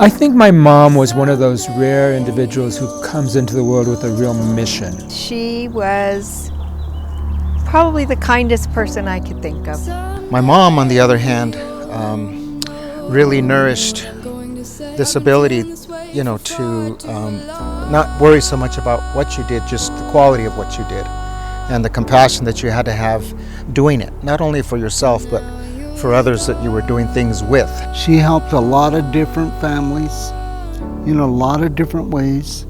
I think my mom was one of those rare individuals who comes into the world with a real mission. She was probably the kindest person I could think of. My mom, on the other hand, really nourished this ability, to not worry so much about what you did, just the quality of what you did, and the compassion that you had to have doing it, not only for yourself, but for others that you were doing things with. She helped a lot of different families, in a lot of different ways,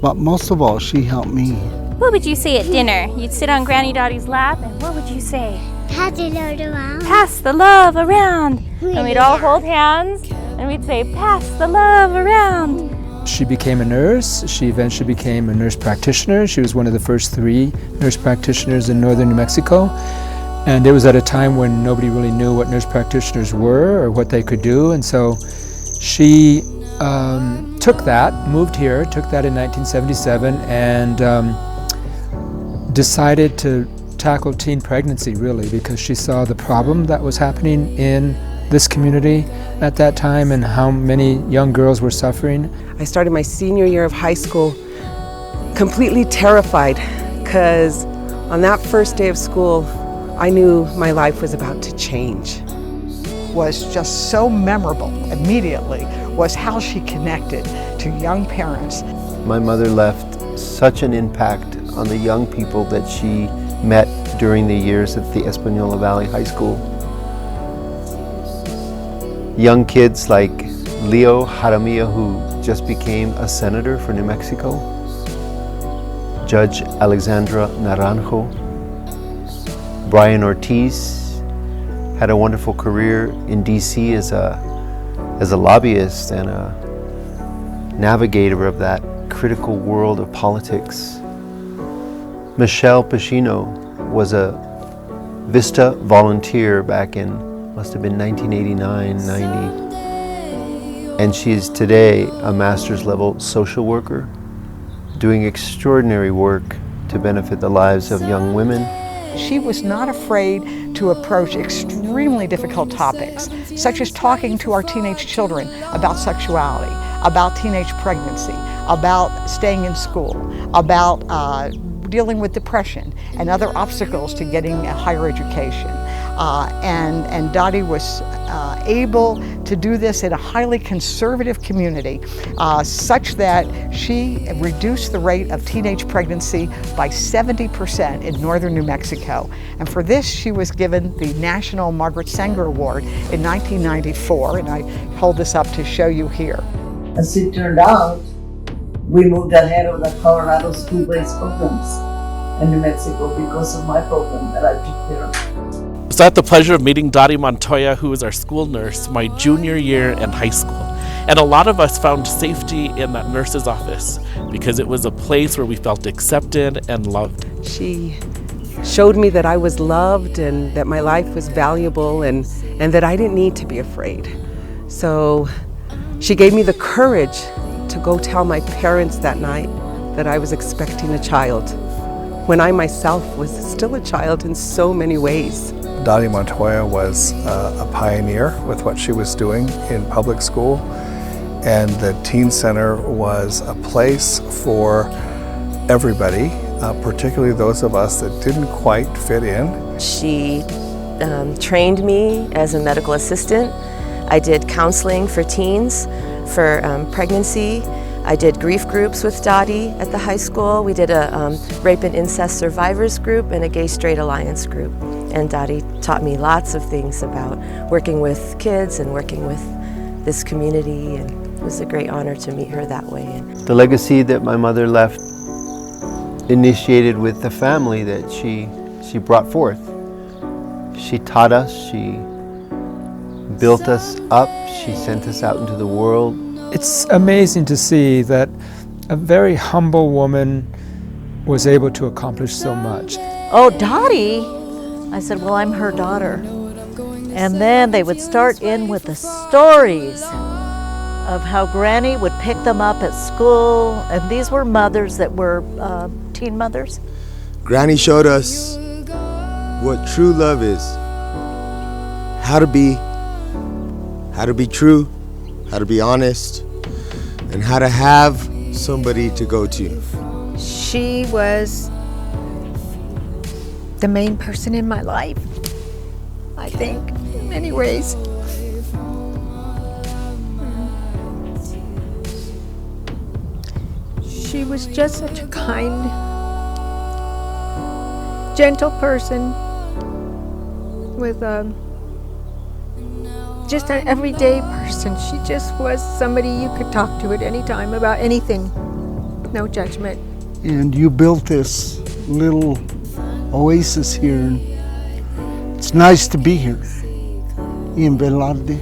but most of all, she helped me. What would you say at dinner? You'd sit on Granny Dottie's lap, and what would you say? Pass the love around. Pass the love around. And we'd all hold hands, and we'd say, pass the love around. She became a nurse. She eventually became a nurse practitioner. She was one of the first 3 nurse practitioners in northern New Mexico. And it was at a time when nobody really knew what nurse practitioners were or what they could do. And so she took that, moved here, took that in 1977, and decided to tackle teen pregnancy, really, because she saw the problem that was happening in this community at that time and how many young girls were suffering. I started my senior year of high school completely terrified, because on that first day of school, I knew my life was about to change. Was just so memorable immediately was how she connected to young parents. My mother left such an impact on the young people that she met during the years at the Espanola Valley High School. Young kids like Leo Jaramillo, who just became a senator for New Mexico, Judge Alexandra Naranjo, Brian Ortiz had a wonderful career in DC as a lobbyist and a navigator of that critical world of politics. Michelle Pacino was a Vista volunteer back in, must have been 1989, 90. And she is today a master's level social worker, doing extraordinary work to benefit the lives of young women. She was not afraid to approach extremely difficult topics, such as talking to our teenage children about sexuality, about teenage pregnancy, about staying in school, about dealing with depression and other obstacles to getting a higher education. And Dottie was able to do this in a highly conservative community, such that she reduced the rate of teenage pregnancy by 70% in northern New Mexico. And for this, she was given the National Margaret Sanger Award in 1994, and I hold this up to show you here. As it turned out, we moved ahead of the Colorado school-based programs in New Mexico because of my program that I took care of. So I had the pleasure of meeting Dottie Montoya, who was our school nurse, my junior year in high school. And a lot of us found safety in that nurse's office because it was a place where we felt accepted and loved. She showed me that I was loved and that my life was valuable and that I didn't need to be afraid. So she gave me the courage to go tell my parents that night that I was expecting a child, when I myself was still a child in so many ways. Dottie Montoya was a pioneer with what she was doing in public school, and the Teen Center was a place for everybody, particularly those of us that didn't quite fit in. She trained me as a medical assistant. I did counseling for teens, for pregnancy. I did grief groups with Dottie at the high school. We did a rape and incest survivors group and a gay-straight alliance group. And Dottie taught me lots of things about working with kids and working with this community, and it was a great honor to meet her that way. The legacy that my mother left initiated with the family that she brought forth. She taught us, she built us up, she sent us out into the world. It's amazing to see that a very humble woman was able to accomplish so much. Oh, Dottie? I said, well, I'm her daughter. And then they would start in with the stories of how Granny would pick them up at school. And these were mothers that were teen mothers. Granny showed us what true love is, how to be true, how to be honest, and how to have somebody to go to. She was the main person in my life, I think, in many ways. She was just such a kind, gentle person with just an everyday person. She just was somebody you could talk to at any time about anything. No judgment. And you built this little oasis here. And it's nice to be here in Velarde.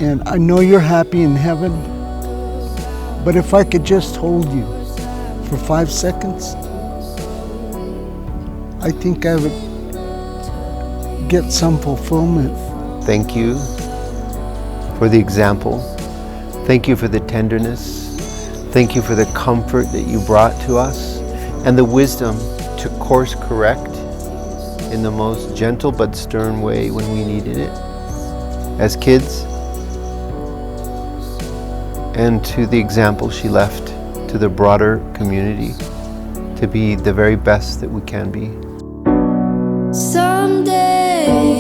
And I know you're happy in heaven, but if I could just hold you for 5 seconds, I think I would get some fulfillment. Thank you for the example. Thank you for the tenderness. Thank you for the comfort that you brought to us and the wisdom to course correct in the most gentle but stern way when we needed it as kids, and to the example she left to the broader community to be the very best that we can be. Someday